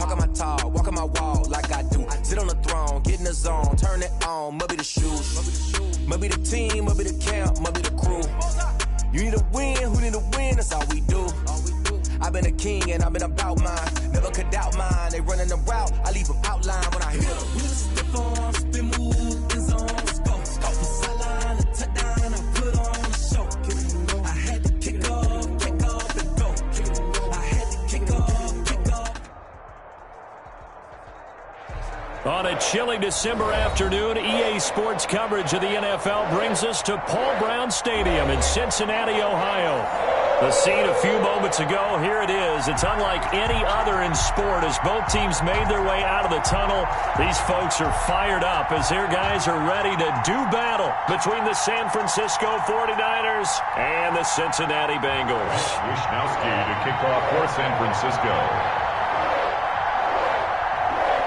talking my talk, walking my walk like I do. Sit on the throne, get in the zone, turn it on, must be the shoes. Must be the team, must be the camp, must be the crew. You need a win, who need a win, that's all we do. I've been a king and I've been about mine. Never could doubt mine, they running the route, I leave them outline when I hit them. We just step on, spin move, in zone, let's go. From sideline to touchdown, I put on the show. I had to kick off and go. I had to kick off. On a chilly December afternoon, EA Sports coverage of the NFL brings us to Paul Brown Stadium in Cincinnati, Ohio. The scene a few moments ago, here it is. It's unlike any other in sport as both teams made their way out of the tunnel. These folks are fired up as their guys are ready to do battle between the San Francisco 49ers and the Cincinnati Bengals. Wishnowski to kick off for San Francisco.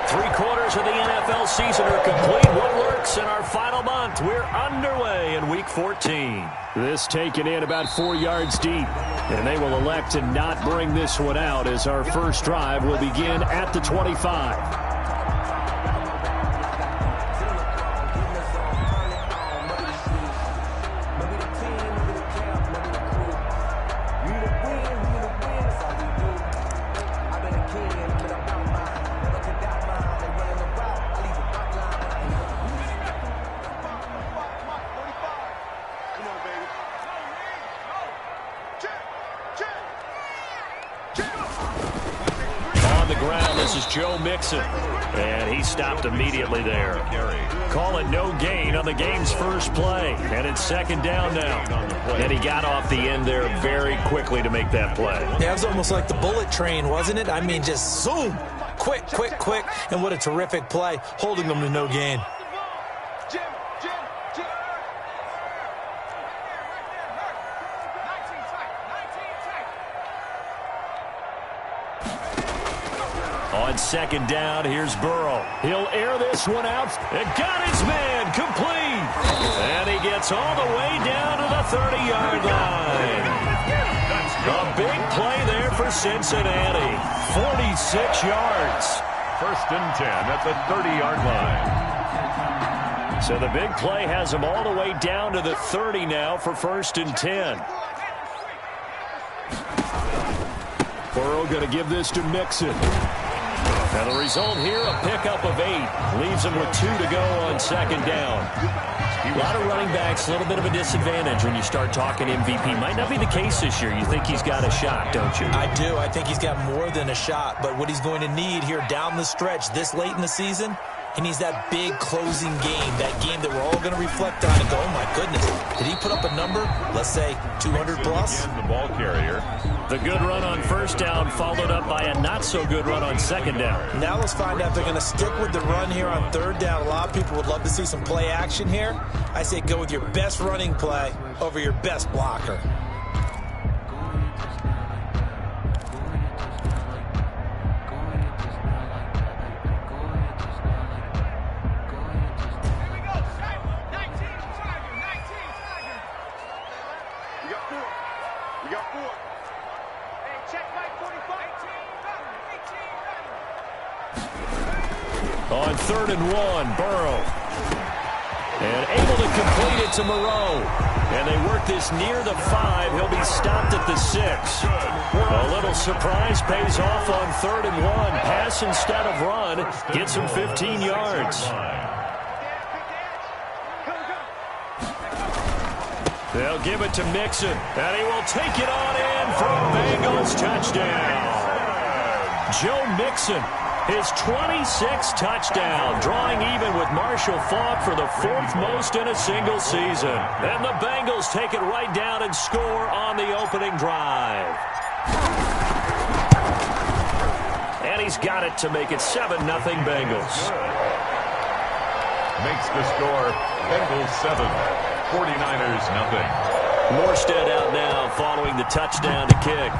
3/4 of the NFL season are complete. What works in our final month? We're underway in Week 14. This taken in about 4 yards deep. And they will elect to not bring this one out as our first drive will begin at the 25. Joe Mixon, and he stopped immediately there. Call it no gain on the game's first play, and it's second down now. And he got off the end there very quickly to make that play. Yeah, it was almost like the bullet train, wasn't it? I mean, just zoom, quick, and what a terrific play, holding them to no gain. On second down, here's Burrow. He'll air this one out and got his man complete. And he gets all the way down to the 30-yard line. A big play there for Cincinnati. 46 yards. First and 10 at the 30-yard line. So the big play has him all the way down to the 30 now for first and 10. Burrow going to give this to Mixon. And the result here, a pickup of 8. Leaves him with 2 to go on second down. A lot of running backs, a little bit of a disadvantage when you start talking MVP. Might not be the case this year. You think he's got a shot, don't you? I do. I think he's got more than a shot. But what he's going to need here down the stretch this late in the season, he needs that big closing game, that game that we're all going to reflect on and go, oh, my goodness, did he put up a number, let's say, 200 plus? The ball carrier. The good run on first down followed up by a not-so-good run on second down. Now let's find out if they're going to stick with the run here on third down. A lot of people would love to see some play action here. I say go with your best running play over your best blocker. On 3rd and 1, Burrow. And able to complete it to Moreau. And they work this near the 5. He'll be stopped at the 6. A little surprise pays off on 3rd and 1. Pass instead of run. Gets him 15 yards. They'll give it to Mixon. And he will take it on in for a Bengals touchdown. Joe Mixon. His 26th touchdown, drawing even with Marshall Faulk for the 4th most in a single season. And the Bengals take it right down and score on the opening drive. And he's got it to make it 7-0 Bengals. Makes the score Bengals 7, 49ers nothing. Morstead out now following the touchdown to kick.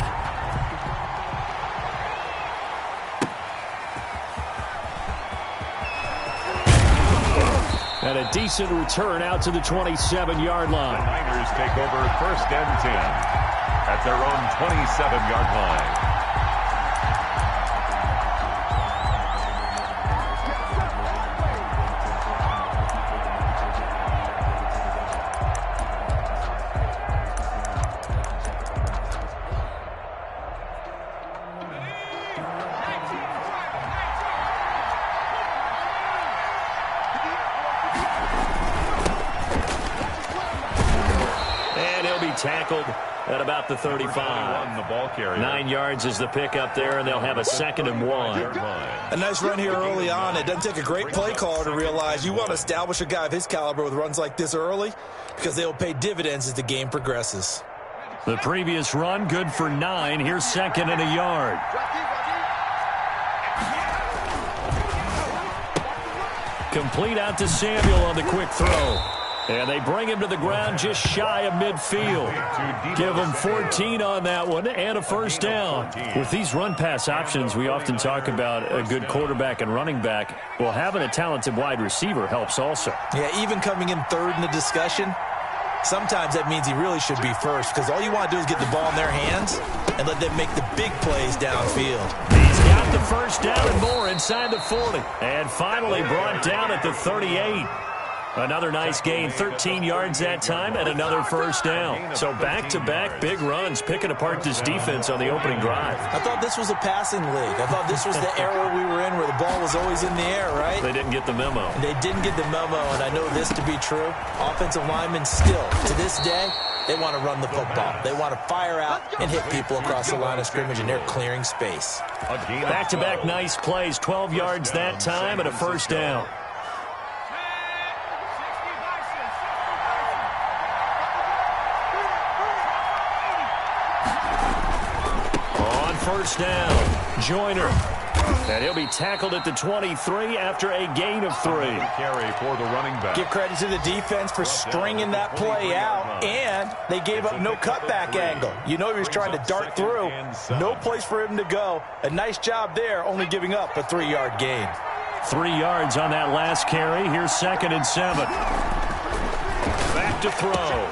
And a decent return out to the 27-yard line. The Niners take over first and 10 at their own 27-yard line. tackled at about the 35. The ball carrier. 9 yards is the pickup there, and they'll have a 2nd and 1. A nice run here early on. It doesn't take a great play caller to realize you want to establish a guy of his caliber with runs like this early because they will pay dividends as the game progresses. The previous run, good for 9. Here's 2nd and a yard. Complete out to Samuel on the quick throw. And they bring him to the ground just shy of midfield. Give him 14 on that one and a first down. With these run-pass options, we often talk about a good quarterback and running back. Well, having a talented wide receiver helps also. Yeah, even coming in third in the discussion, sometimes that means he really should be first because all you want to do is get the ball in their hands and let them make the big plays downfield. He's got the first down and more inside the 40. And finally brought down at the 38. Another nice gain, 13 yards that time, and another first down. So back-to-back big runs, picking apart this defense on the opening drive. I thought this was a passing league. I thought this was the era we were in where the ball was always in the air, right? They didn't get the memo. They didn't get the memo, and I know this to be true. Offensive linemen still, to this day, they want to run the football. They want to fire out and hit people across the line of scrimmage, and they're clearing space. Back-to-back nice plays, 12 yards that time, and a first down. First down, Joyner. And he'll be tackled at the 23 after a gain of 3. Carry for the running back. Give credit to the defense for stringing that play out, and they gave up no cutback angle. You know he was trying to dart through. No place for him to go. A nice job there, only giving up a 3-yard gain. 3 yards on that last carry. Here's 2nd and 7. Back to throw.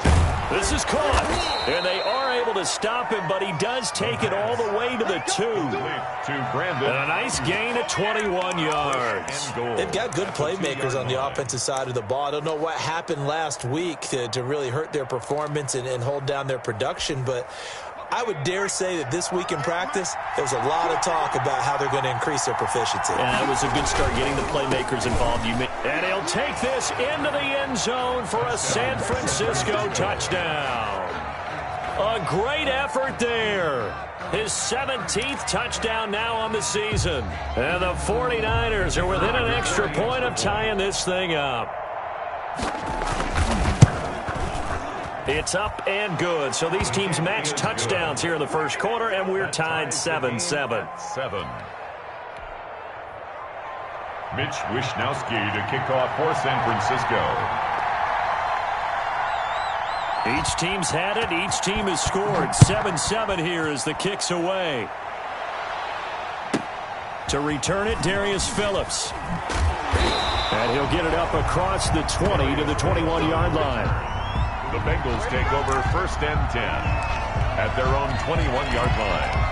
This is caught, and they are able to stop him, but he does take it all the way to the 2. And a nice gain of 21 yards. They've got good playmakers on the offensive side of the ball. I don't know what happened last week to really hurt their performance and hold down their production, but I would dare say that this week in practice, there was a lot of talk about how they're going to increase their proficiency. And it was a good start getting the playmakers involved. And he'll take this into the end zone for a San Francisco touchdown. A great effort there. His 17th touchdown now on the season. And the 49ers are within an extra point of tying this thing up. It's up and good. So these teams match touchdowns here in the first quarter, and we're tied 7-7. Mitch Wishnowski to kick off for San Francisco. Each team's had it. Each team has scored. 7-7 here as the kick's away. To return it, Darius Phillips. And he'll get it up across the 20 to the 21-yard line. The Bengals take over 1st and 10 at their own 21-yard line.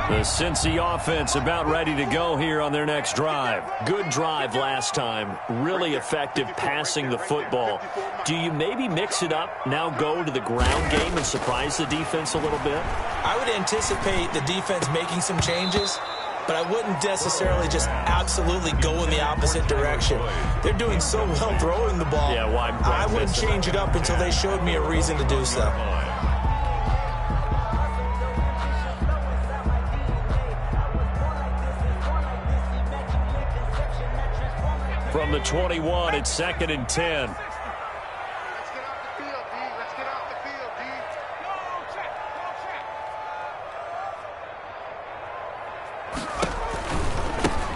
The Cincy offense about ready to go here on their next drive. Good drive last time. Really effective passing the football. Do you maybe mix it up, now go to the ground game and surprise the defense a little bit? I would anticipate the defense making some changes, but I wouldn't necessarily just absolutely go in the opposite direction. They're doing so well throwing the ball. Yeah, why I wouldn't change it up until they showed me a reason to do so. From the 21, it's 2nd and 10.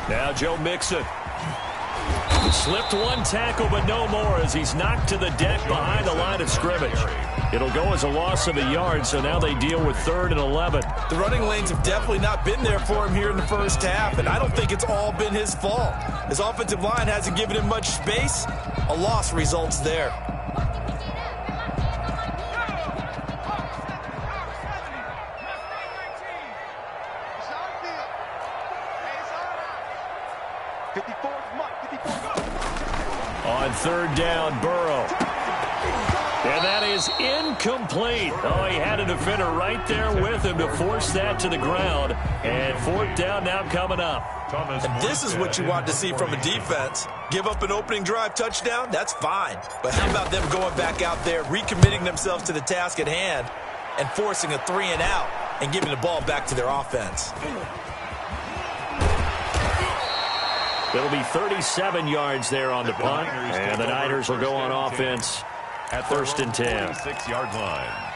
Now Joe Mixon. Slipped one tackle, but no more as he's knocked to the deck behind the line of scrimmage. It'll go as a loss of a yard, so now they deal with 3rd and 11. The running lanes have definitely not been there for him here in the first half, and I don't think it's all been his fault. His offensive line hasn't given him much space. A loss results there. On 3rd down, Burrow. And that is incomplete. Oh, he had a defender right there with him to force that to the ground. And 4th down now coming up. And this is what you want to see from a defense. Give up an opening drive touchdown, that's fine. But how about them going back out there, recommitting themselves to the task at hand, and forcing a 3-and-out and giving the ball back to their offense? It'll be 37 yards there on the punt, and the Niners will go on offense at 1st and 10. 46-yard line.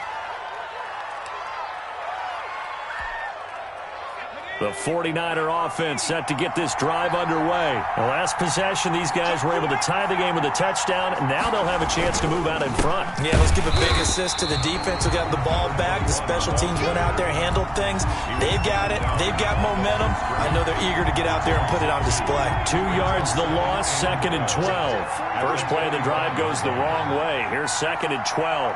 The 49er offense set to get this drive underway. The last possession, these guys were able to tie the game with a touchdown. Now they'll have a chance to move out in front. Yeah, let's give a big assist to the defense who got the ball back. The special teams went out there, handled things. They've got it. They've got momentum. I know they're eager to get out there and put it on display. 2 yards the loss, 2nd and 12. First play of the drive goes the wrong way. Here's 2nd and 12.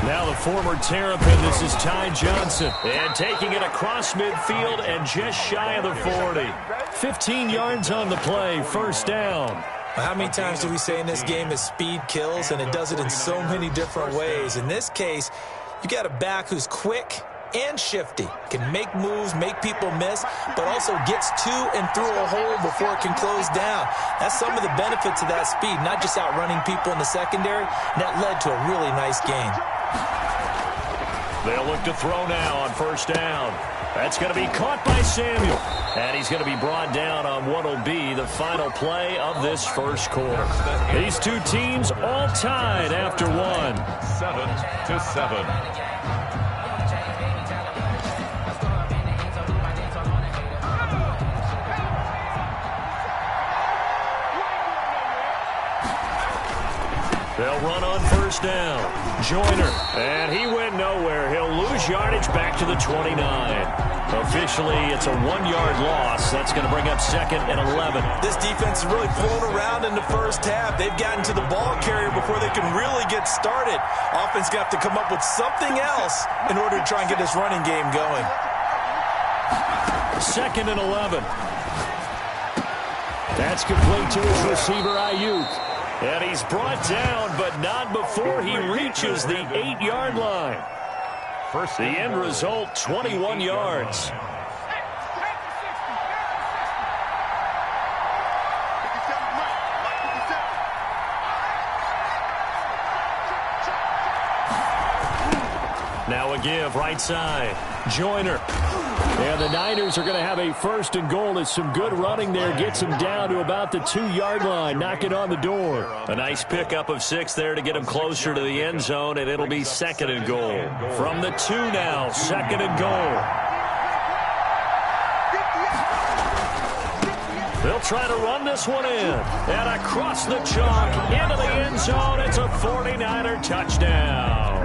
Now the former Terrapin, this is Ty Johnson. And taking it across midfield and just shy of the 40. 15 yards on the play, 1st down. How many times do we say in this game that speed kills, and it does it in so many different ways? In this case, you got a back who's quick and shifty, can make moves, make people miss, but also gets to and through a hole before it can close down. That's some of the benefits of that speed, not just outrunning people in the secondary, and that led to a really nice game. They'll look to throw now on 1st down. That's going to be caught by Samuel. And he's going to be brought down on what will be the final play of this first quarter. These two teams all tied after one. 7-7. They'll run on 1st down. Joyner, and he went nowhere. He'll lose yardage back to the 29. Officially, it's a 1-yard loss. That's going to bring up 2nd and 11. This defense has really flown around in the first half. They've gotten to the ball carrier before they can really get started. Offense going to have to come up with something else in order to try and get this running game going. 2nd and 11. That's complete to his receiver, Ayuk. And he's brought down, but not before he reaches the 8-yard line. The end result, 21 yards. Now a give, right side. Joyner. And the Niners are going to have a 1st and goal. As some good running there gets them down to about the 2-yard line. Knock it on the door. A nice pickup of 6 there to get them closer to the end zone, and it'll be 2nd and goal. From the 2 now, 2nd and goal. They'll try to run this one in. And across the chalk, into the end zone. It's a 49er touchdown.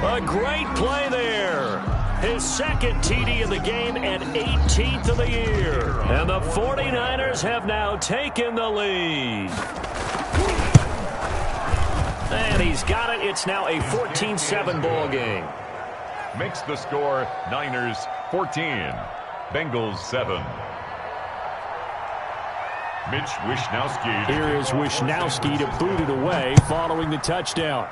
A great play there. His 2nd TD of the game and 18th of the year. And the 49ers have now taken the lead. And he's got it. It's now a 14-7 ball game. Makes the score Niners 14, Bengals 7. Mitch Wishnowsky. Here is Wishnowsky to boot it away following the touchdown.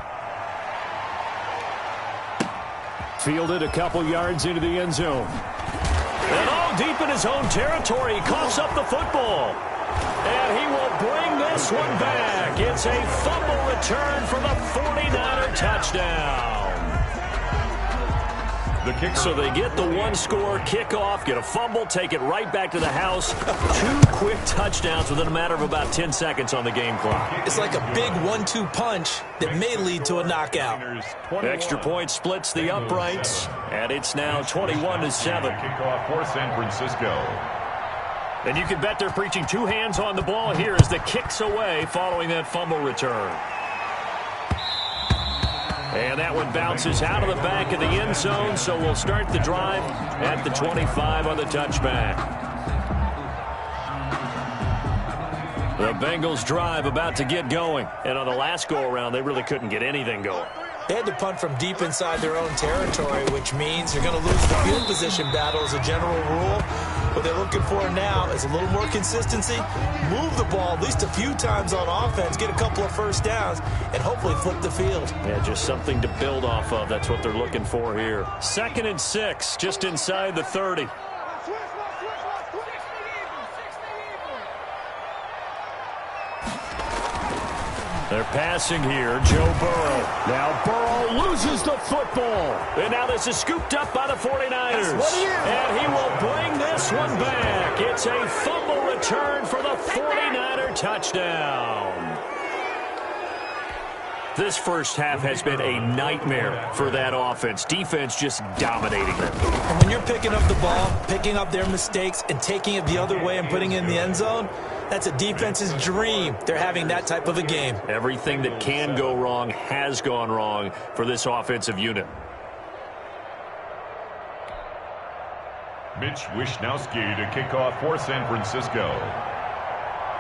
Fielded a couple yards into the end zone. And all deep in his own territory. He coughs up the football. And he will bring this one back. It's a fumble return for the 49er touchdown. The kicker. So they get the 1-score kickoff, get a fumble, take it right back to the house. 2 quick touchdowns within a matter of about 10 seconds on the game clock. It's like a big 1-2 punch that may lead to a knockout. Extra point splits the uprights, and it's now 21-7. Kickoff for San Francisco. And you can bet they're preaching 2 hands on the ball here as the kick's away following that fumble return. And that one bounces out of the back of the end zone, so we'll start the drive at the 25 on the touchback. The Bengals drive about to get going. And on the last go-around, they really couldn't get anything going. They had to punt from deep inside their own territory, which means you're going to lose the field position battle as a general rule. What they're looking for now is a little more consistency, move the ball at least a few times on offense, get a couple of first downs, and hopefully flip the field. Yeah, just something to build off of. That's what they're looking for here. 2nd and 6, just inside the 30. They're passing here. Joe Burrow. Now Burrow loses the football. And now this is scooped up by the 49ers. And he will bring this one back. It's a fumble return for the 49er touchdown. This first half has been a nightmare for that offense. Defense just dominating them. And when you're picking up the ball, picking up their mistakes, and taking it the other way and putting it in the end zone, that's a defense's dream. They're having that type of a game. Everything that can go wrong has gone wrong for this offensive unit. Mitch Wishnowsky to kick off for San Francisco.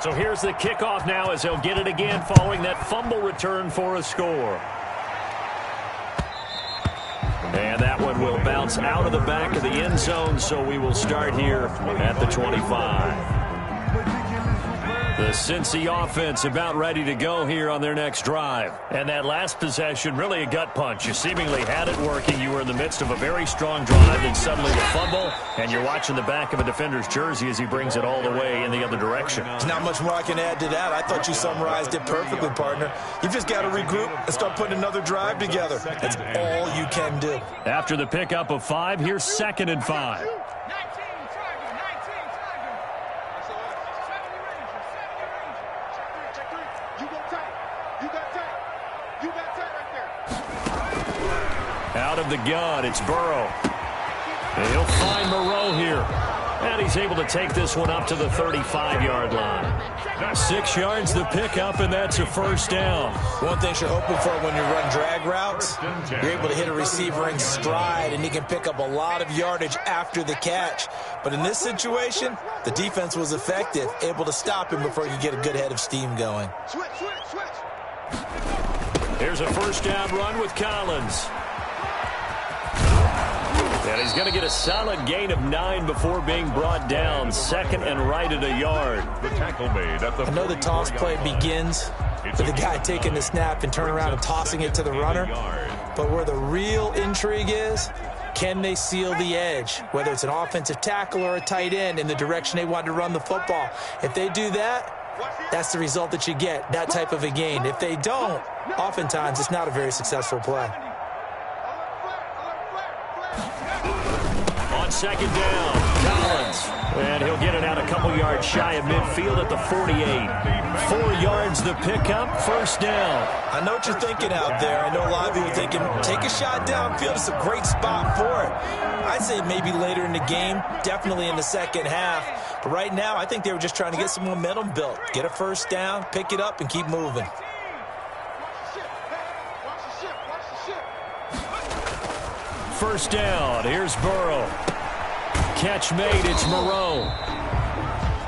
So here's the kickoff now as they'll get it again following that fumble return for a score. And that one will bounce out of the back of the end zone, so we will start here at the 25. The Cincy offense about ready to go here on their next drive. And that last possession, really a gut punch. You seemingly had it working. You were in the midst of a very strong drive, and suddenly the fumble, and you're watching the back of a defender's jersey as he brings it all the way in the other direction. There's not much more I can add to that. I thought you summarized it perfectly, partner. You've just got to regroup and start putting another drive together. That's all you can do. After the pickup of 5, here's 2nd and 5. Out of the gun, it's Burrow. And he'll find Moreau here. And he's able to take this one up to the 35-yard line. 6 yards the pickup, and that's a first down. One thing you're hoping for when you run drag routes, you're able to hit a receiver in stride, and he can pick up a lot of yardage after the catch. But in this situation, the defense was effective, able to stop him before he could get a good head of steam going. Here's a first down run with Collins. And he's going to get a solid gain of 9 before being brought down. 2nd and right at a yard. The tackle made at the I know the toss play begins with the guy taking the snap and turning around and tossing it to the runner. But where the real intrigue is, can they seal the edge? Whether it's an offensive tackle or a tight end in the direction they want to run the football. If they do that, that's the result that you get, that type of a gain. If they don't, oftentimes it's not a very successful play. On 2nd down, Collins. And he'll get it out a couple yards shy of midfield at the 48. 4 yards the pickup, first down. I know what you're thinking out there. I know a lot of you are thinking, take a shot downfield. It's a great spot for it. I'd say maybe later in the game, definitely in the second half. But right now, I think they were just trying to get some momentum built. Get a first down, pick it up, and keep moving. First down, here's Burrow. Catch made, it's Moreau.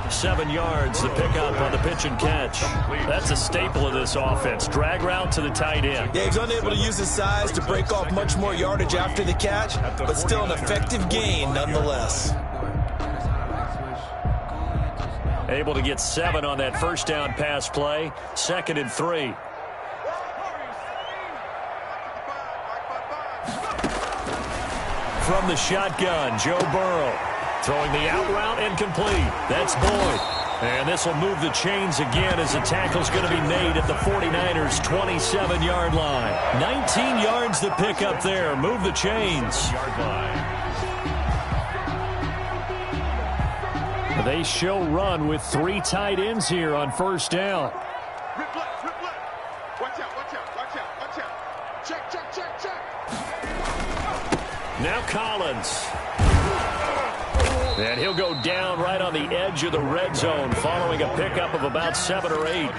7 yards, the pickup on the pitch and catch. That's a staple of this offense. Drag route to the tight end. Yeah, he's unable to use his size to break off much more yardage after the catch, but still an effective gain nonetheless. Able to get 7 on that first down pass play. 2nd and 3. From the shotgun, Joe Burrow. Throwing the out route and complete. That's Boyd. And this will move the chains again as the tackle's going to be made at the 49ers' 27-yard line. 19 yards the pickup there. Move the chains. They show run with 3 tight ends here on first down. Now Collins. And he'll go down right on the edge of the red zone following a pickup of about 7 or 8.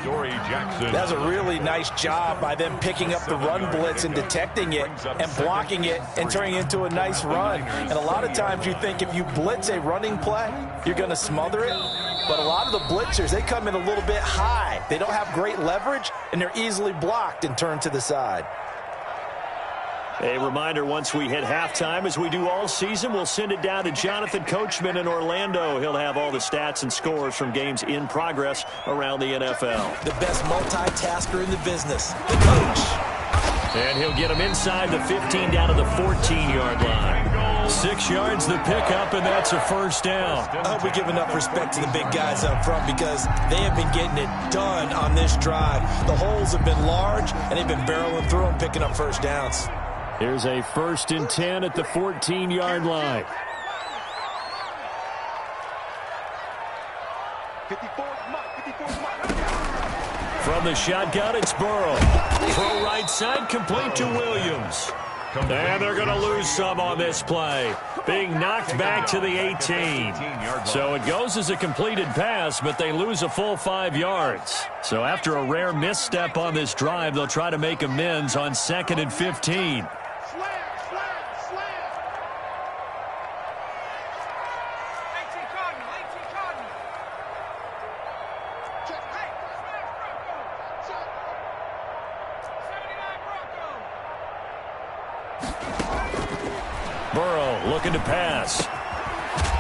That's a really nice job by them picking up the run blitz and detecting it and blocking it and turning it into a nice run. And a lot of times you think if you blitz a running play, you're going to smother it. But a lot of the blitzers, they come in a little bit high. They don't have great leverage, and they're easily blocked and turned to the side. A reminder, once we hit halftime, as we do all season, we'll send it down to Jonathan Coachman in Orlando. He'll have all the stats and scores from games in progress around the NFL. The best multitasker in the business, the coach. And he'll get him inside the 15 down to the 14-yard line. 6 yards the pickup, and that's a first down. I hope we give enough respect to the big guys up front because they have been getting it done on this drive. The holes have been large, and they've been barreling through them, picking up first downs. Here's a 1st and 10 at the 14-yard line. 54 mark. From the shotgun, it's Burrow. Throw right side, complete to Williams. And they're going to lose some on this play. Being knocked back to the 18. So it goes as a completed pass, but they lose a full 5 yards. So after a rare misstep on this drive, they'll try to make amends on 2nd and 15. Burrow looking to pass.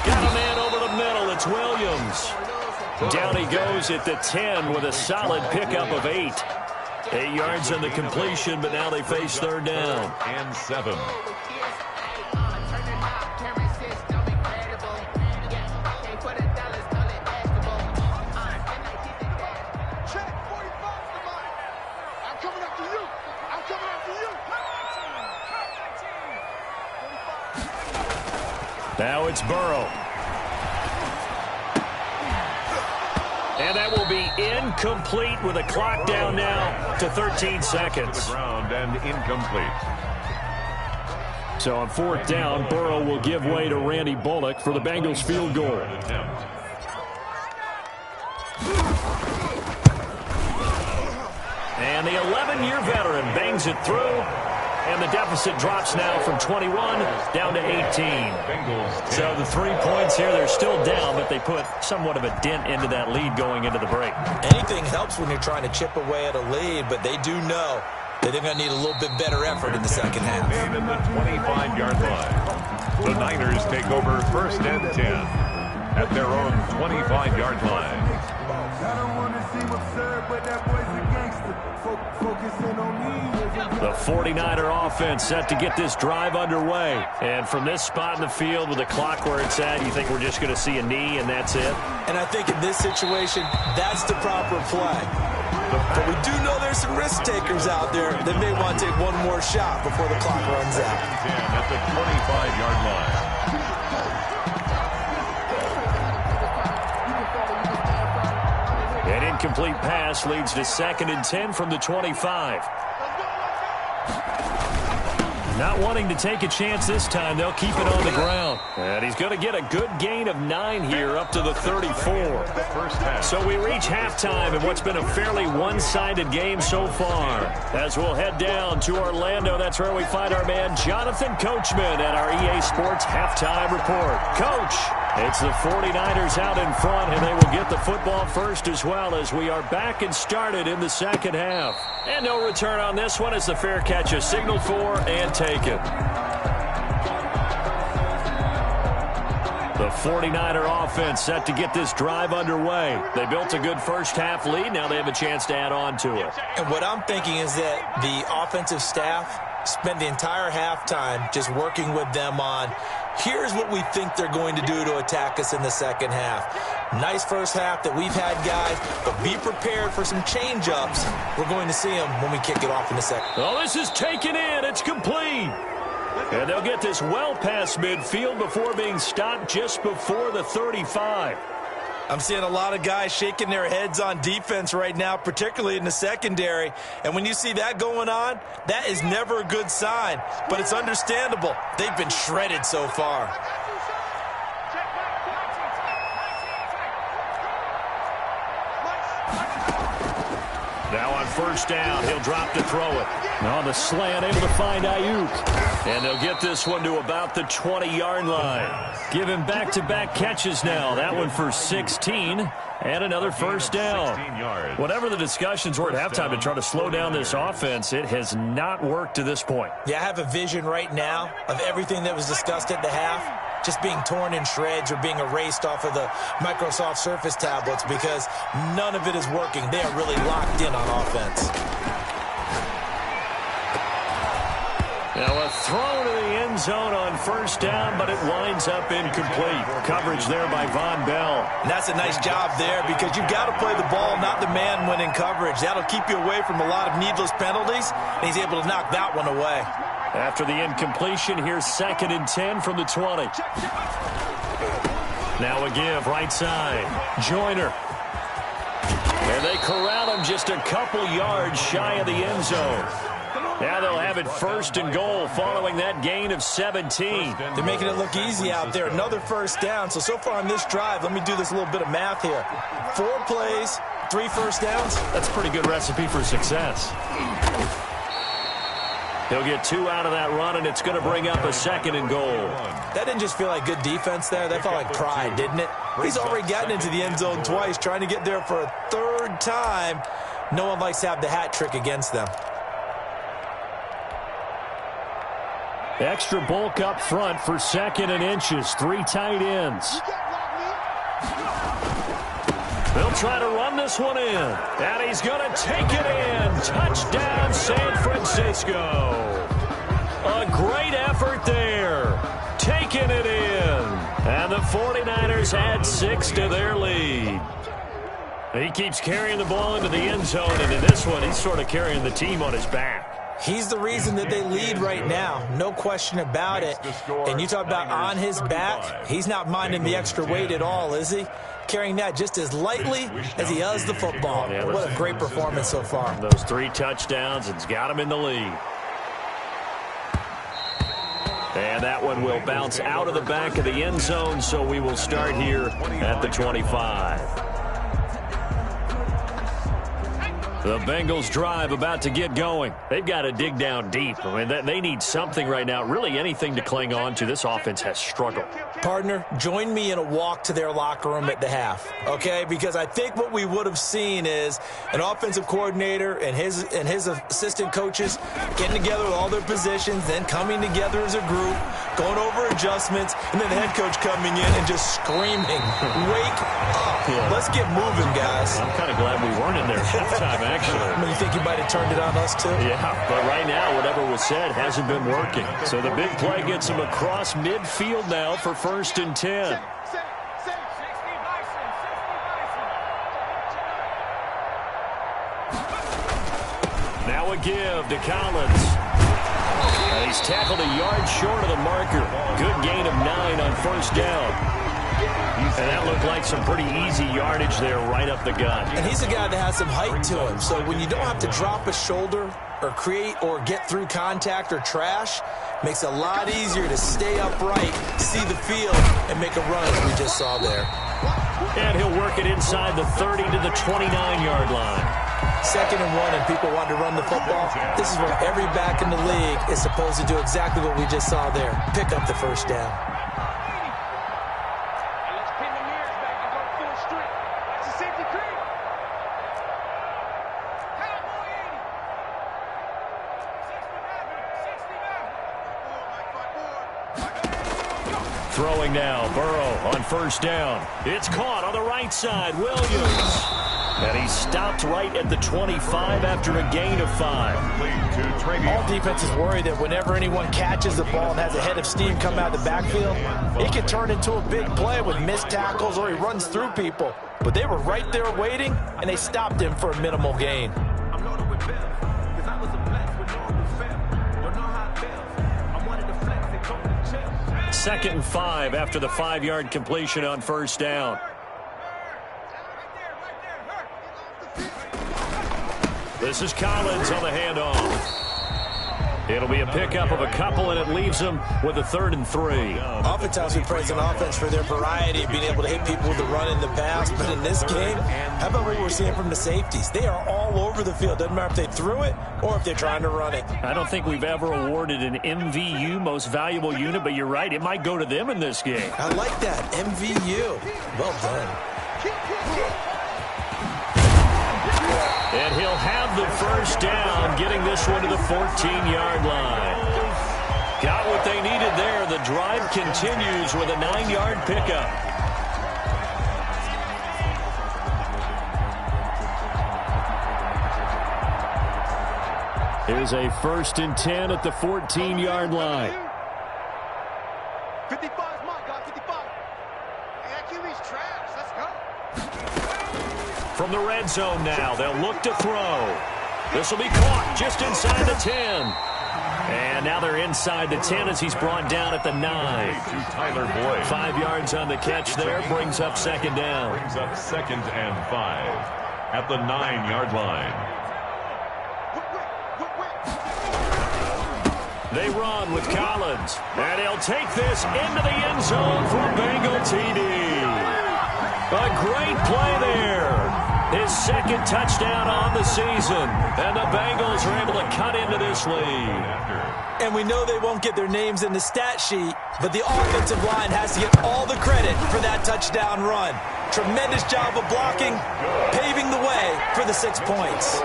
Got a man over the middle. It's Williams. Down he goes at the 10 with a solid pickup of 8. 8 yards on the completion, but now they face 3rd down. And 7. Now it's Burrow. And that will be incomplete with a clock down now to 13 seconds. To the ground and incomplete. So on 4th down, Burrow will give way to Randy Bullock for the Bengals field goal. And the 11-year veteran bangs it through. And the deficit drops now from 21 down to 18. So the 3 points here, they're still down, but they put somewhat of a dent into that lead going into the break. Anything helps when you're trying to chip away at a lead, but they do know that they're going to need a little bit better effort in the second half. And in the 25-yard line, the Niners take over 1st and 10 at their own 25-yard line. I don't want to seem absurd, but that boy's a gangster. Focusing on me. The 49er offense set to get this drive underway. And from this spot in the field with the clock where it's at, you think we're just going to see a knee and that's it? And I think in this situation, that's the proper play. But we do know there's some risk takers out there that may want to take one more shot before the clock runs out. 10 at the 25-yard line. An incomplete pass leads to 2nd and 10 from the 25. Not wanting to take a chance this time, they'll keep it on the ground. And he's going to get a good gain of 9 here up to the 34. So we reach halftime in what's been a fairly one-sided game so far. As we'll head down to Orlando, that's where we find our man Jonathan Coachman at our EA Sports Halftime Report. Coach, it's the 49ers out in front, and they will get the football first as well as we are back and started in the second half. And no return on this one as the fair catch is signaled for and taken. The 49er offense set to get this drive underway. They built a good first half lead. Now they have a chance to add on to it. And what I'm thinking is that the offensive staff spent the entire halftime just working with them on here's what we think they're going to do to attack us in the second half. Nice first half that we've had, guys, but be prepared for some change-ups. We're going to see them when we kick it off in the second. Oh, this is taken in. It's complete. And they'll get this well past midfield before being stopped just before the 35. I'm seeing a lot of guys shaking their heads on defense right now, particularly in the secondary. And when you see that going on, that is never a good sign. But it's understandable. They've been shredded so far. Now on first down, he'll drop to throw it. On the slant, able to find Ayuk. And they'll get this one to about the 20-yard line. Give him back-to-back catches now. That one for 16 and another first down. Whatever the discussions were at halftime to try to slow down this offense, it has not worked to this point. Yeah, I have a vision right now of everything that was discussed at the half just being torn in shreds or being erased off of the Microsoft Surface tablets because none of it is working. They are really locked in on offense. Now a throw to the end zone on first down, but it winds up incomplete. Coverage there by Von Bell. And that's a nice job there because you've got to play the ball, not the man when in coverage. That'll keep you away from a lot of needless penalties, and he's able to knock that one away. After the incompletion, here's 2nd and 10 from the 20. Now a give, right side. Joyner. And they corral him just a couple yards shy of the end zone. Now they'll have it 1st and goal following that gain of 17. They're making it look easy out there. Another first down. So far on this drive, let me do this little bit of math here. 4 plays, 3 first downs. That's a pretty good recipe for success. He'll get 2 out of that run, and it's going to bring up a 2nd and goal. That didn't just feel like good defense there. That felt like pride, didn't it? He's already gotten into the end zone twice, trying to get there for a 3rd time. No one likes to have the hat trick against them. Extra bulk up front for 2nd and inches. 3 tight ends. They'll try to run this one in. And he's going to take it in. Touchdown, San Francisco. A great effort there. Taking it in. And the 49ers add 6 to their lead. He keeps carrying the ball into the end zone. And in this one, he's sort of carrying the team on his back. He's the reason that they lead right now. No question about it. And you talk about on his back, he's not minding the extra weight at all, is he? Carrying that just as lightly as he does the football. Yeah, what a great performance so far. Those 3 touchdowns, it's got him in the lead. And that one will bounce out of the back of the end zone, so we will start here at the 25. The Bengals drive about to get going. They've got to dig down deep. I mean, they need something right now, really anything to cling on to. This offense has struggled. Partner, join me in a walk to their locker room at the half, okay? Because I think what we would have seen is an offensive coordinator and his assistant coaches getting together with all their positions, then coming together as a group, going over adjustments, and then the head coach coming in and just screaming, wake up. Yeah. Let's get moving, guys. I'm kind of glad we weren't in there halftime, actually. I mean, you think you might have turned it on us, too? Yeah, but right now, whatever was said hasn't been working. So the big play gets him across midfield now for 1st and 10. Now a give to Collins. And he's tackled a yard short of the marker. Good gain of 9 on first down. And that looked like some pretty easy yardage there right up the gut. And he's a guy that has some height to him. So when you don't have to drop a shoulder or create or get through contact or trash, makes it a lot easier to stay upright, see the field, and make a run as we just saw there. And he'll work it inside the 30 to the 29-yard line. 2nd and 1 and people want to run the football. This is where every back in the league is supposed to do exactly what we just saw there. Pick up the first down. Throwing now, Burrow on first down. It's caught on the right side, Williams. And he's stopped right at the 25 after a gain of 5. All defenses worry that whenever anyone catches the ball and has a head of steam come out of the backfield, it can turn into a big play with missed tackles or he runs through people. But they were right there waiting, and they stopped him for a minimal gain. 2nd and 5 after the 5-yard completion on first down. This is Collins on the handoff. It'll be a pickup of a couple, and it leaves them with a 3rd and 3. Oftentimes we praise an offense for their variety of being able to hit people with the run and the pass. But in this game, how about what we're seeing from the safeties? They are all over the field. Doesn't matter if they threw it or if they're trying to run it. I don't think we've ever awarded an MVU, most valuable unit, but you're right. It might go to them in this game. I like that. MVU. Well done. And he'll have the first down, getting this one to the 14-yard line. Got what they needed there. The drive continues with a 9-yard pickup. Here's a 1st and 10 at the 14-yard line. 55 is my guy, 55. Hey, that QB's trash. Let's go. From the red zone now, they'll look to throw. This will be caught just inside the 10. And now they're inside the 10 as he's brought down at the 9. To Tyler Boyd. 5 yards on the catch there, brings up 2nd down. Brings up 2nd and 5 at the 9-yard line. They run with Collins, and he'll take this into the end zone for a Bengal TD. A great play there. His 2nd touchdown on the season, and the Bengals are able to cut into this lead. And we know they won't get their names in the stat sheet, but the offensive line has to get all the credit for that touchdown run. Tremendous job of blocking, paving the way for the 6 points.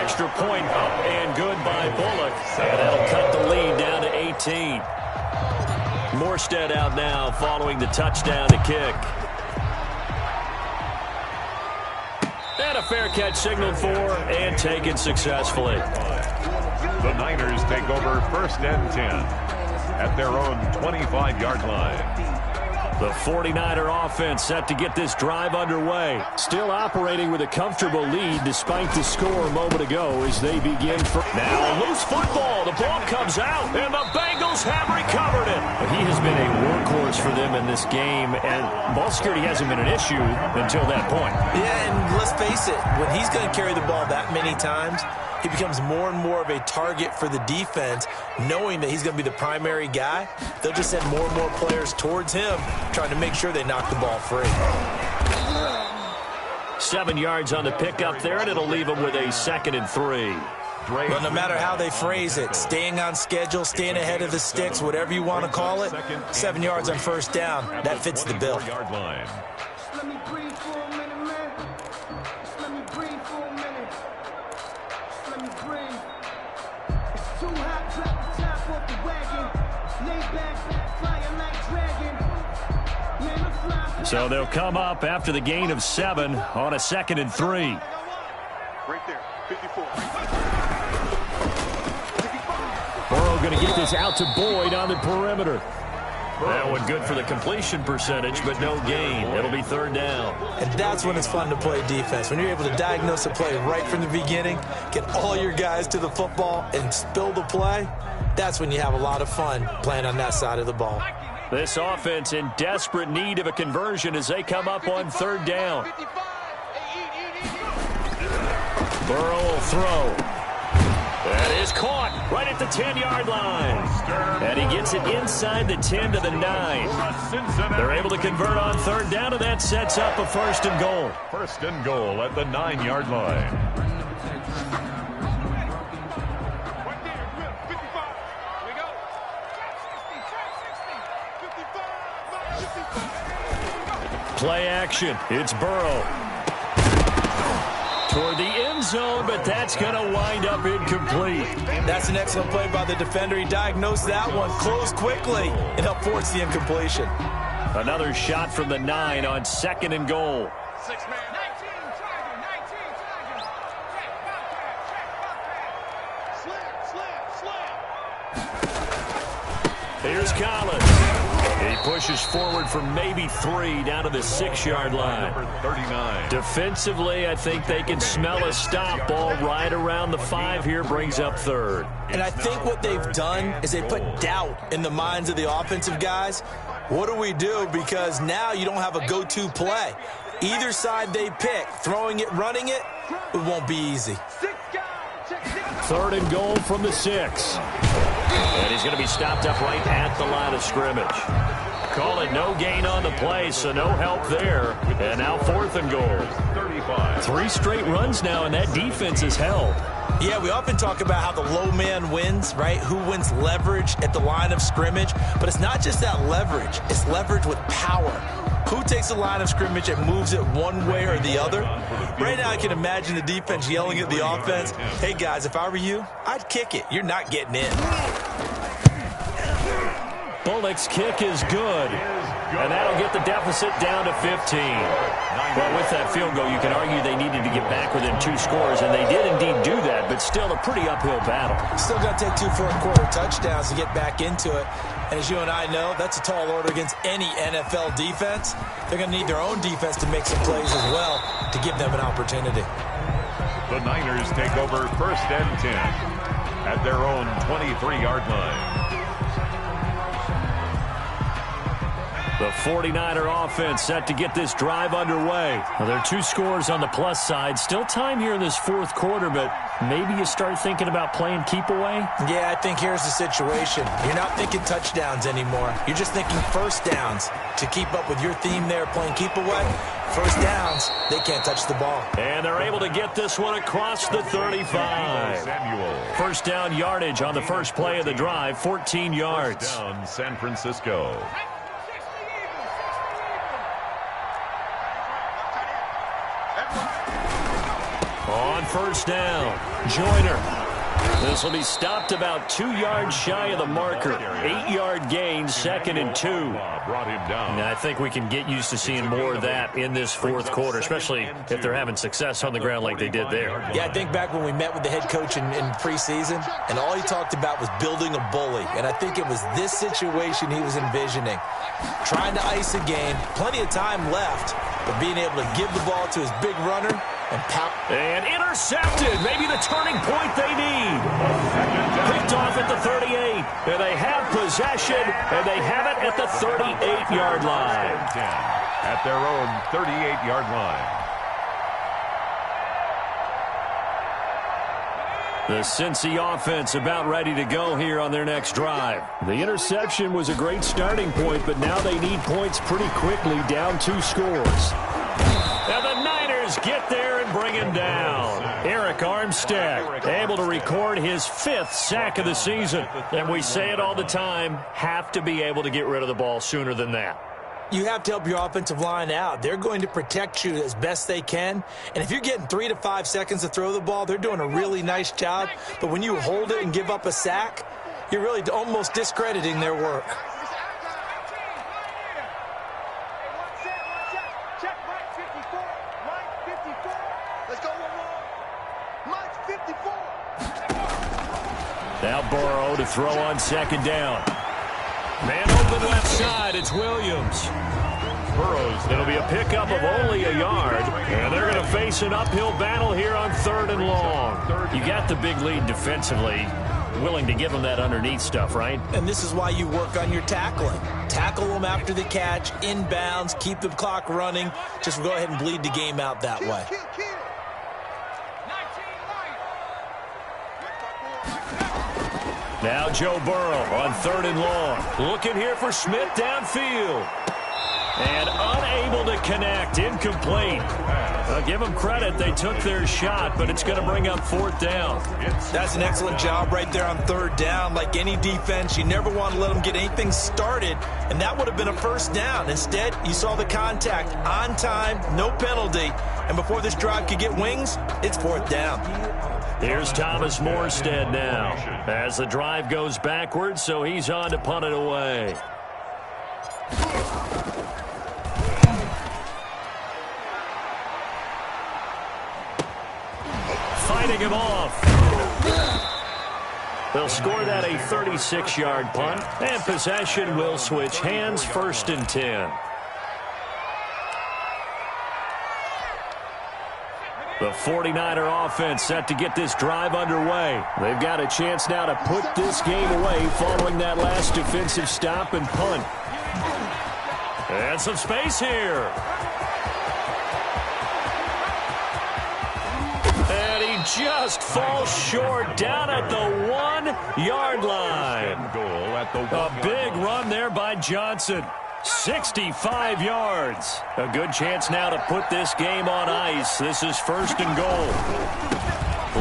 Extra point up and good by Bullock, and that'll cut the lead down to 18. Morstead out now following the touchdown to kick. And a fair catch signaled for and taken successfully. The Niners take over 1st and 10 at their own 25-yard line. The 49er offense set to get this drive underway. Still operating with a comfortable lead despite the score a moment ago as they begin. Now a loose football. The ball comes out, and the Bengals have recovered it. He has been a workhorse for them in this game, and ball security hasn't been an issue until that point. Yeah, and let's face it, when he's going to carry the ball that many times, he becomes more and more of a target for the defense, knowing that he's going to be the primary guy. They'll just send more and more players towards him, trying to make sure they knock the ball free. 7 yards on the pickup there, and it'll leave him with a 2nd and 3. But no matter how they phrase it, staying on schedule, staying ahead of the sticks, whatever you want to call it, 7 yards on 1st down, that fits the bill. Let me breathe for a minute, man. Just let me breathe for a minute. Just let me breathe. It's too hot, drop the top off the wagon. Lay back, flying like dragon. Man, I'm flying. So they'll come up after the gain of 7 on a 2nd and 3. Right there, 54. Burrow going to get this out to Boyd on the perimeter. That one good for the completion percentage, but no gain. It'll be 3rd down. And that's when it's fun to play defense. When you're able to diagnose a play right from the beginning, get all your guys to the football, and spill the play, that's when you have a lot of fun playing on that side of the ball. This offense in desperate need of a conversion as they come up on 3rd down. Burrow will throw. That is caught right at the 10-yard line. And he gets it inside the 10 to the 9. They're able to convert on 3rd down, and that sets up a 1st and goal. 1st and goal at the 9-yard line. Play action. It's Burrow. Toward the end zone, but that's going to wind up incomplete. That's an excellent play by the defender. He diagnosed that one, closed quickly, and helped force the incompletion. Another shot from the 9 on 2nd and goal. 6-man. 19 target. Slam. Here's Collins. He pushes forward for maybe 3 down to the 6-yard line. Number 39. Defensively, I think they can smell a stop ball right around the 5 here, brings up 3rd. And I think what they've done is they put doubt in the minds of the offensive guys. What do we do? Because now you don't have a go-to play. Either side they pick, throwing it, running it, it won't be easy. 3rd and goal from the 6. And he's going to be stopped up right at the line of scrimmage. Call it no gain on the play, so no help there. And now 4th and goal. 3 straight runs now, and that defense is held. Yeah, we often talk about how the low man wins, right? Who wins leverage at the line of scrimmage. But it's not just that leverage. It's leverage with power. Who takes the line of scrimmage and moves it one way or the other? Right now I can imagine the defense yelling at the offense, hey guys, if I were you, I'd kick it. You're not getting in. Bullock's kick is good. And that'll get the deficit down to 15. Well, with that field goal, you can argue they needed to get back within 2 scores, and they did indeed do that, but still a pretty uphill battle. Still got to take 2 fourth-quarter touchdowns to get back into it. And as you and I know, that's a tall order against any NFL defense. They're going to need their own defense to make some plays as well to give them an opportunity. The Niners take over 1st and 10 at their own 23-yard line. The 49er offense set to get this drive underway. Well, there are 2 scores on the plus side. Still time here in this 4th quarter, but maybe you start thinking about playing keep away? Yeah, I think here's the situation. You're not thinking touchdowns anymore. You're just thinking first downs. To keep up with your theme there, playing keep away, first downs, they can't touch the ball. And they're able to get this one across the 35. First down yardage on the first play of the drive, 14 yards. First down, San Francisco. On first down, Joyner. This will be stopped about 2 yards shy of the marker. 8-yard gain, 2nd and 2. Brought him down. And I think we can get used to seeing more of that in this 4th quarter, especially if they're having success on the ground like they did there. Yeah, I think back when we met with the head coach in preseason, and all he talked about was building a bully. And I think it was this situation he was envisioning. Trying to ice a game, plenty of time left, but being able to give the ball to his big runner and pound. And intercepted, maybe the turning point they need. Picked off at the 38, and they have possession, and they have it at the 38-yard line. At their own 38-yard line. The Cincy offense about ready to go here on their next drive. The interception was a great starting point, but now they need points pretty quickly, down 2 scores. And the Niners get there and bring him down. Eric Armstead able to record his 5th sack of the season. And we say it all the time, have to be able to get rid of the ball sooner than that. You have to help your offensive line out. They're going to protect you as best they can. And if you're getting 3 to 5 seconds to throw the ball, they're doing a really nice job. But when you hold it and give up a sack, you're really almost discrediting their work. Now Burrow to throw on 2nd down. Man open left side, it's Williams. Burrows, it'll be a pickup of only a yard, and they're going to face an uphill battle here on 3rd and long. You got the big lead defensively, willing to give them that underneath stuff, right? And this is why you work on your tackling. Tackle them after the catch, inbounds, keep the clock running. Just go ahead and bleed the game out that way. Now Joe Burrow on 3rd and long. Looking here for Smith downfield. And unable to connect. Incomplete. I'll give them credit. They took their shot, but it's going to bring up 4th down. That's an excellent job right there on 3rd down. Like any defense, you never want to let them get anything started, and that would have been a 1st down. Instead, you saw the contact on time, no penalty, and before this drive could get wings, it's 4th down. Here's Thomas Morstead now as the drive goes backwards, so he's on to punt it away. Fighting him off. They'll score that a 36-yard punt, and possession will switch hands, 1st and 10. The 49er offense set to get this drive underway. They've got a chance now to put this game away following that last defensive stop and punt. And some space here. And he just falls short down at the 1-yard line. A big run there by Johnson. 65 yards. A good chance now to put this game on ice. This is 1st and goal.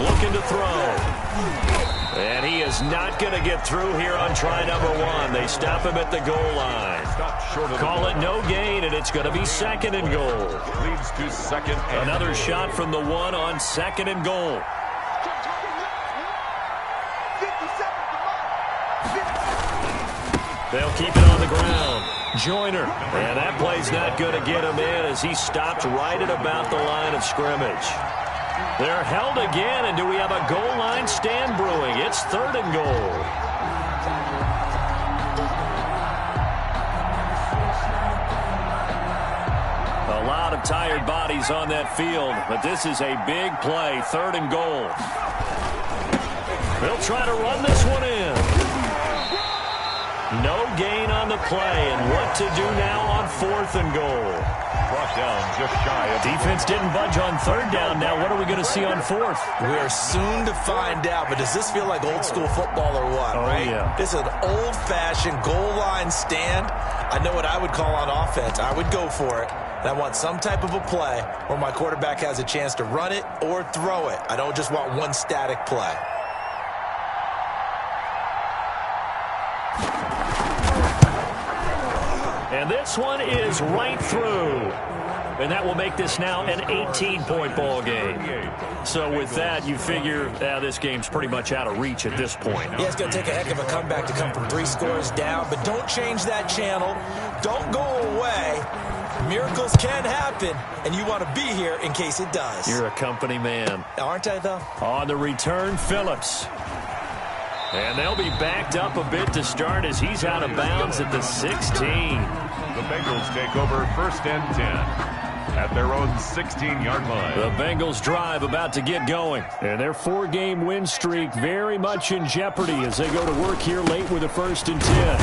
Looking to throw. And he is not going to get through here on try number 1. They stop him at the goal line. Call it no gain, and it's going to be 2nd and goal. Leads to 2nd and Another goal. shot from the 1 on 2nd and goal. They'll keep it on the ground. Joyner. And that play's not going to get him in as he stopped right at about the line of scrimmage. They're held again, and do we have a goal line stand brewing? It's 3rd and goal. A lot of tired bodies on that field, but this is a big play. 3rd and goal. They'll try to run this one in. No gain on the play, and what to do now on 4th and goal. Brought down just shy of Defense didn't budge on 3rd down. Now what are we going to see on 4th? We're soon to find out, but does this feel like old school football or what, right? Yeah. This is an old-fashioned goal line stand. I know what I would call on offense. I would go for it. And I want some type of a play where my quarterback has a chance to run it or throw it. I don't just want one static play. And this one is right through. And that will make this now an 18-point ball game. So with that, you figure this game's pretty much out of reach at this point. Yeah, it's going to take a heck of a comeback to come from 3 scores down, but don't change that channel. Don't go away. Miracles can happen, and you want to be here in case it does. You're a company man. Aren't I, though? On the return, Phillips. And they'll be backed up a bit to start as he's out of bounds at the 16. The Bengals take over 1st and 10 at their own 16-yard line. The Bengals drive about to get going. And their 4-game win streak very much in jeopardy as they go to work here late with a 1st and 10.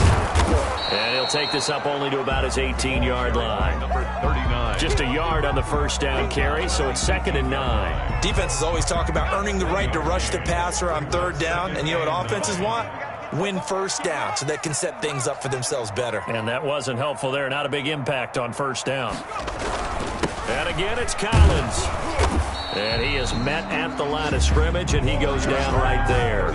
And he'll take this up only to about his 18-yard line. Number 39. Just a yard on the 1st down carry, so it's 2nd and 9. Defenses always talk about earning the right to rush the passer on 3rd down, and you know what offenses want? Win 1st down so they can set things up for themselves better. And that wasn't helpful there. Not a big impact on 1st down. And again, it's Collins. And he is met at the line of scrimmage, and he goes down right there.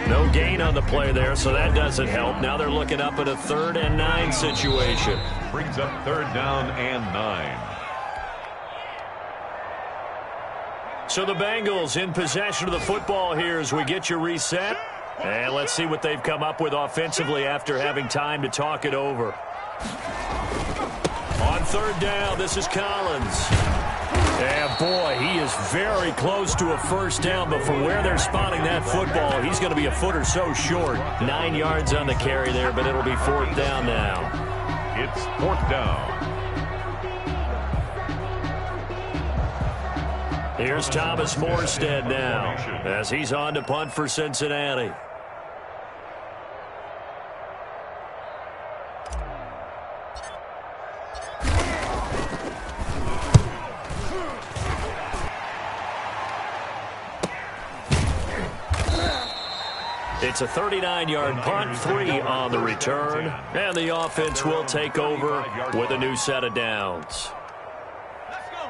No gain on the play there, so that doesn't help. Now they're looking up at a 3rd and 9 situation. Brings up 3rd down and 9. So the Bengals in possession of the football here as we get you reset. And let's see what they've come up with offensively after having time to talk it over. On 3rd down, this is Collins. And boy, he is very close to a 1st down, but from where they're spotting that football, he's going to be a foot or so short. 9 yards on the carry there, but it'll be 4th down now. It's 4th down. Here's Thomas Morstead now as he's on to punt for Cincinnati. It's a 39-yard punt, 3 on the return, and the offense will take over with a new set of downs.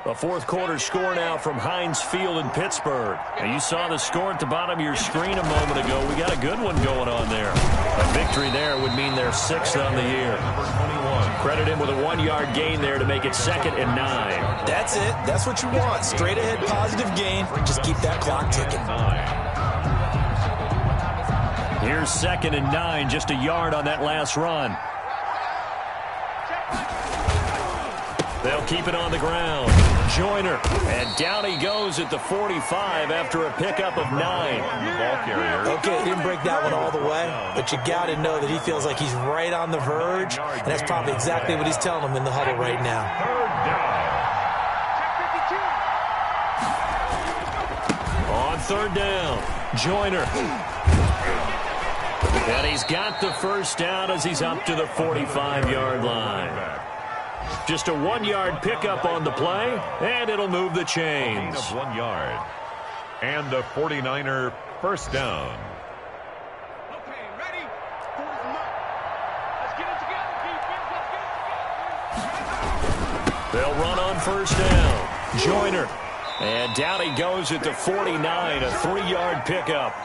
A 4th quarter score now from Heinz Field in Pittsburgh. And you saw the score at the bottom of your screen a moment ago. We got a good one going on there. A victory there would mean they're 6th on the year. Credit him with a 1-yard gain there to make it 2nd and 9. That's it. That's what you want. Straight ahead positive gain. Just keep that clock ticking. Here's 2nd and 9, just a yard on that last run. They'll keep it on the ground. Joyner, and down he goes at the 45 after a pickup of 9. Ball carrier. Okay, didn't break that one all the way, but you got to know that he feels like he's right on the verge, and that's probably exactly what he's telling him in the huddle right now. 3rd down. On 3rd down, Joyner. And he's got the 1st down as he's up to the 45-yard line. Just a 1-yard pickup on the play, and it'll move the chains. 1 yard. And a 49er first down. Okay, ready? Force them up. Let's get it together, defense. Let's get it together. They'll run on first down. Joyner. And down he goes at the 49, a 3-yard pickup.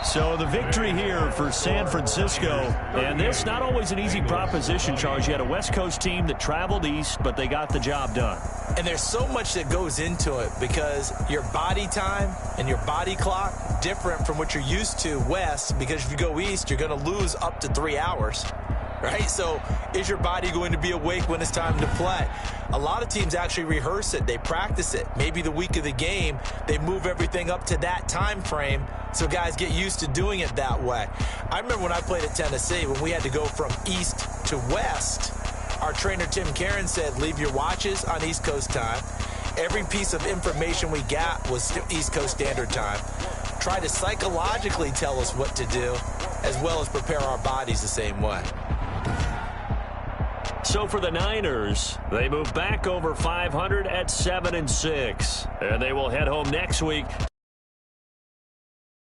So the victory here for San Francisco, and this not always an easy proposition, Charles. You had a West Coast team that traveled east, but they got the job done. And there's so much that goes into it because your body time and your body clock different from what you're used to west, because if you go east, you're going to lose up to 3 hours. Right? So is your body going to be awake when it's time to play? A lot of teams actually rehearse it. They practice it. Maybe the week of the game, they move everything up to that time frame so guys get used to doing it that way. I remember when I played at Tennessee, when we had to go from east to west, our trainer Tim Caron said, leave your watches on East Coast time. Every piece of information we got was East Coast Standard Time. Try to psychologically tell us what to do, as well as prepare our bodies the same way. So for the Niners, they move back over 500 at 7-6. And they will head home next week.